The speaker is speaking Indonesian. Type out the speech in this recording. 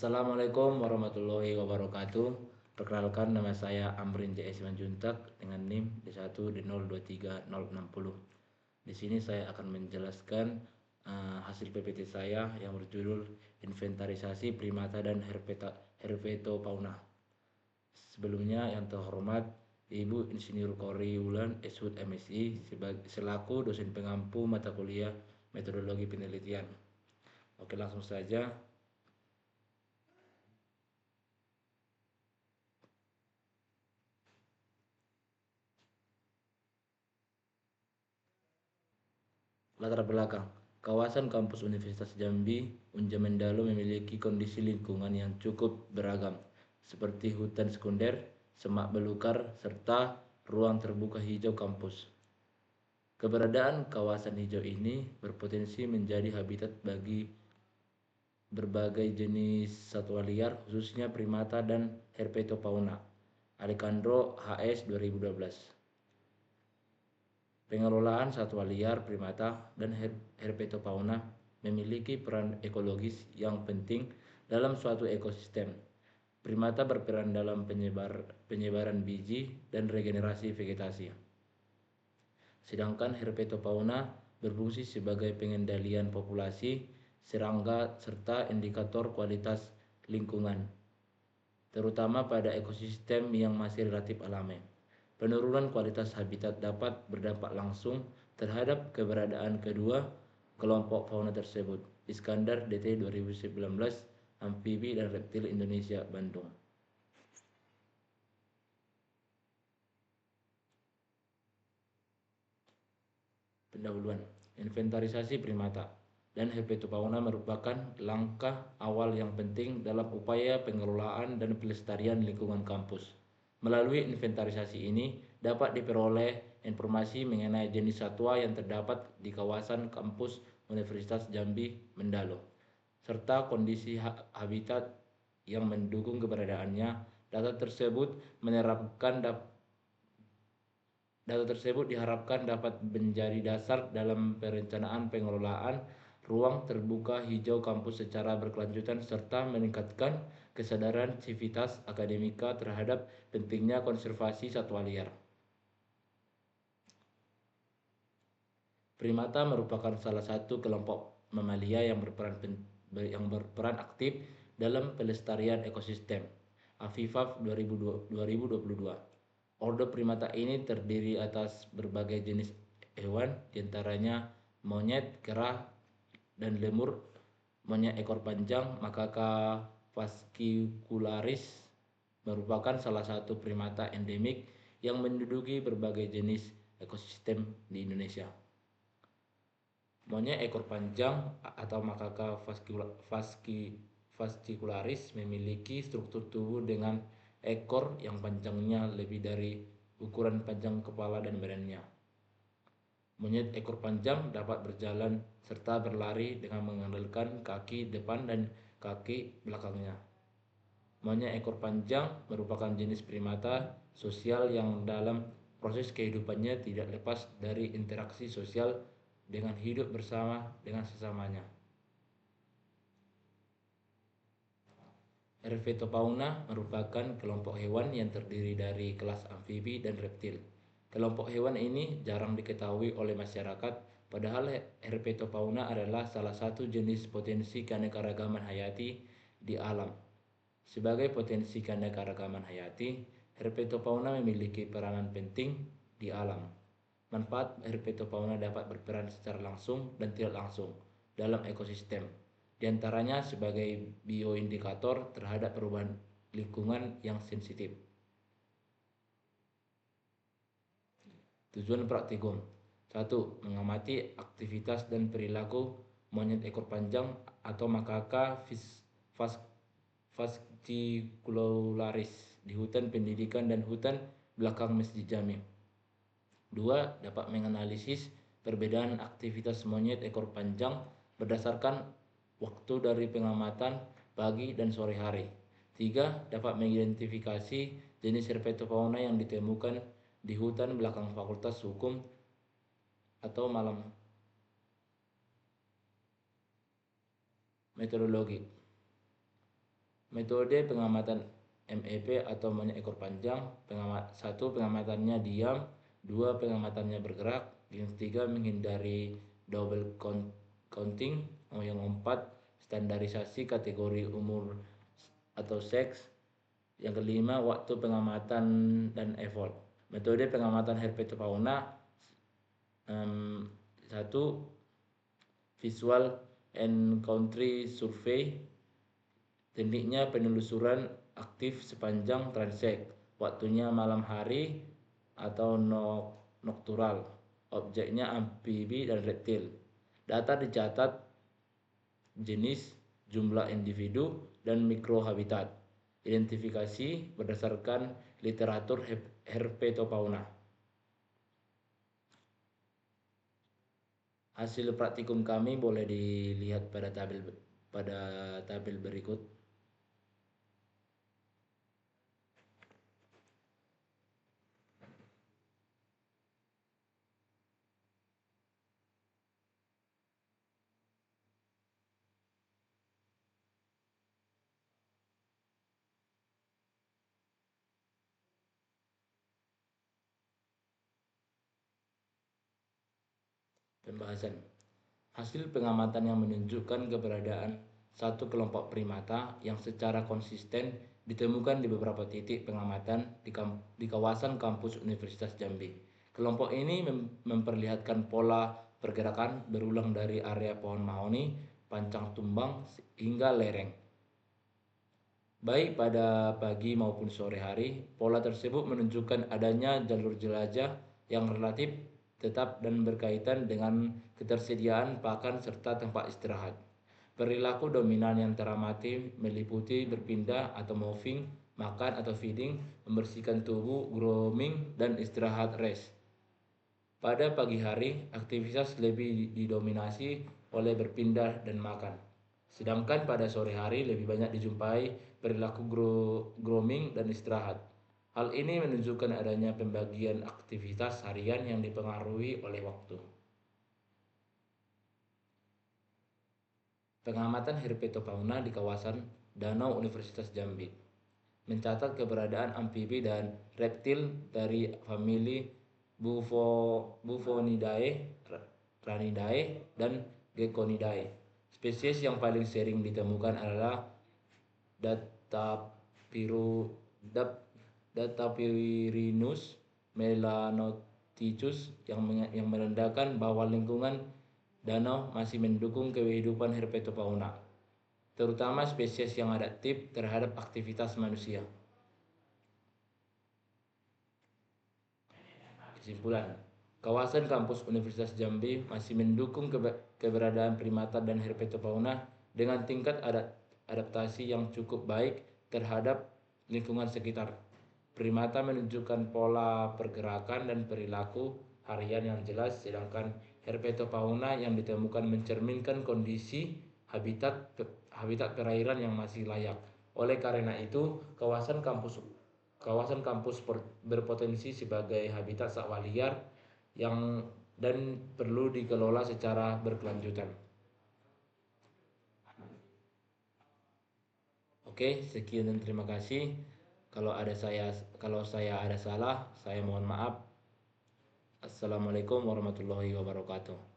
Assalamualaikum warahmatullahi wabarakatuh. Perkenalkan, nama saya Amrin J. Simanjuntak dengan NIM D1D023060. Di sini saya akan menjelaskan hasil PPT saya yang berjudul Inventarisasi Primata dan Herpetofauna. Sebelumnya yang terhormat Ibu Insinyur Kori Wulan, SHUT MSI, selaku dosen pengampu mata kuliah Metodologi Penelitian. Oke, langsung saja. Latar belakang. Kawasan kampus Universitas Jambi, Unja Mendalo memiliki kondisi lingkungan yang cukup beragam, seperti hutan sekunder, semak belukar, serta ruang terbuka hijau kampus. Keberadaan kawasan hijau ini berpotensi menjadi habitat bagi berbagai jenis satwa liar, khususnya primata dan herpetofauna. Alejandro HS 2012. Pengelolaan satwa liar, primata, dan herpetofauna memiliki peran ekologis yang penting dalam suatu ekosistem. Primata berperan dalam penyebaran biji dan regenerasi vegetasi. Sedangkan herpetofauna berfungsi sebagai pengendalian populasi serangga serta indikator kualitas lingkungan, terutama pada ekosistem yang masih relatif alami. Penurunan kualitas habitat dapat berdampak langsung terhadap keberadaan kedua kelompok fauna tersebut. Iskandar DT 2019, Amfibi dan Reptil Indonesia, Bandung. Pendahuluan. Inventarisasi primata dan herpetofauna merupakan langkah awal yang penting dalam upaya pengelolaan dan pelestarian lingkungan kampus. Melalui inventarisasi ini dapat diperoleh informasi mengenai jenis satwa yang terdapat di kawasan kampus Universitas Jambi Mendalo, serta kondisi habitat yang mendukung keberadaannya. Data tersebut diharapkan dapat menjadi dasar dalam perencanaan pengelolaan ruang terbuka hijau kampus secara berkelanjutan serta meningkatkan kesadaran sivitas akademika terhadap pentingnya konservasi satwa liar. Primata merupakan salah satu kelompok mamalia yang berperan aktif dalam pelestarian ekosistem. Afifaf 2022. Ordo primata ini terdiri atas berbagai jenis hewan, diantaranya monyet, kera, dan lemur. Monyet ekor panjang Macaca fascicularis merupakan salah satu primata endemik yang menduduki berbagai jenis ekosistem di Indonesia. Monyet ekor panjang atau Macaca fascicularis memiliki struktur tubuh dengan ekor yang panjangnya lebih dari ukuran panjang kepala dan badannya. Monyet ekor panjang dapat berjalan serta berlari dengan mengandalkan kaki depan dan kaki belakangnya. Monyet ekor panjang merupakan jenis primata sosial yang dalam proses kehidupannya tidak lepas dari interaksi sosial dengan hidup bersama dengan sesamanya. Herpetofauna merupakan kelompok hewan yang terdiri dari kelas amfibi dan reptil. Kelompok hewan ini jarang diketahui oleh masyarakat, padahal herpetofauna adalah salah satu jenis potensi keanekaragaman hayati di alam. Sebagai potensi keanekaragaman hayati, herpetofauna memiliki peranan penting di alam. Manfaat herpetofauna dapat berperan secara langsung dan tidak langsung dalam ekosistem, di antaranya sebagai bioindikator terhadap perubahan lingkungan yang sensitif. Tujuan praktikum. 1. Mengamati aktivitas dan perilaku monyet ekor panjang atau Macaca fascicularis di hutan pendidikan dan hutan belakang Masjid Jami. 2. Dapat menganalisis perbedaan aktivitas monyet ekor panjang berdasarkan waktu dari pengamatan pagi dan sore hari. 3. Dapat mengidentifikasi jenis herpetofauna yang ditemukan di hutan belakang Fakultas Hukum atau malam. Metodologi. Metode pengamatan MEP atau monyet ekor panjang. Satu, pengamatannya diam. Dua, pengamatannya bergerak. Yang ketiga, menghindari double counting. Yang keempat, standarisasi kategori umur atau seks. Yang kelima, waktu pengamatan dan effort. Metode pengamatan herpetofauna. Satu, visual and country survey. Tekniknya penelusuran aktif sepanjang transek. Waktunya malam hari atau noktural. Objeknya amfibi dan reptil. Data dicatat jenis, jumlah individu, dan mikrohabitat. Identifikasi berdasarkan literatur herpetofauna. Hasil praktikum kami boleh dilihat pada tabel berikut. Pembahasan. Hasil pengamatan yang menunjukkan keberadaan satu kelompok primata yang secara konsisten ditemukan di beberapa titik pengamatan di kawasan kampus Universitas Jambi. Kelompok ini memperlihatkan pola pergerakan berulang dari area pohon mahoni, pancang tumbang, hingga lereng. Baik pada pagi maupun sore hari, pola tersebut menunjukkan adanya jalur jelajah yang relatif tetap dan berkaitan dengan ketersediaan pakan serta tempat istirahat. Perilaku dominan yang teramati meliputi berpindah atau moving, makan atau feeding, membersihkan tubuh, grooming, dan istirahat rest. Pada pagi hari, aktivitas lebih didominasi oleh berpindah dan makan. Sedangkan pada sore hari lebih banyak dijumpai perilaku grooming dan istirahat. Hal ini menunjukkan adanya pembagian aktivitas harian yang dipengaruhi oleh waktu. Pengamatan herpetofauna di kawasan Danau Universitas Jambi mencatat keberadaan amfibi dan reptil dari famili Bufonidae, Ranidae, dan Geckonidae. Spesies yang paling sering ditemukan adalah Datapirinus melanoticus yang menandakan bahwa lingkungan danau masih mendukung kehidupan herpetofauna, terutama spesies yang adaptif terhadap aktivitas manusia. Kesimpulan, kawasan kampus Universitas Jambi masih mendukung keberadaan primata dan herpetofauna dengan tingkat adaptasi yang cukup baik terhadap lingkungan sekitar. Primata menunjukkan pola pergerakan dan perilaku harian yang jelas, sedangkan herpetofauna yang ditemukan mencerminkan kondisi habitat perairan yang masih layak. Oleh karena itu, kawasan kampus berpotensi sebagai habitat satwa liar dan perlu dikelola secara berkelanjutan. Oke, sekian dan terima kasih. Kalau saya ada salah, saya mohon maaf. Assalamualaikum warahmatullahi wabarakatuh.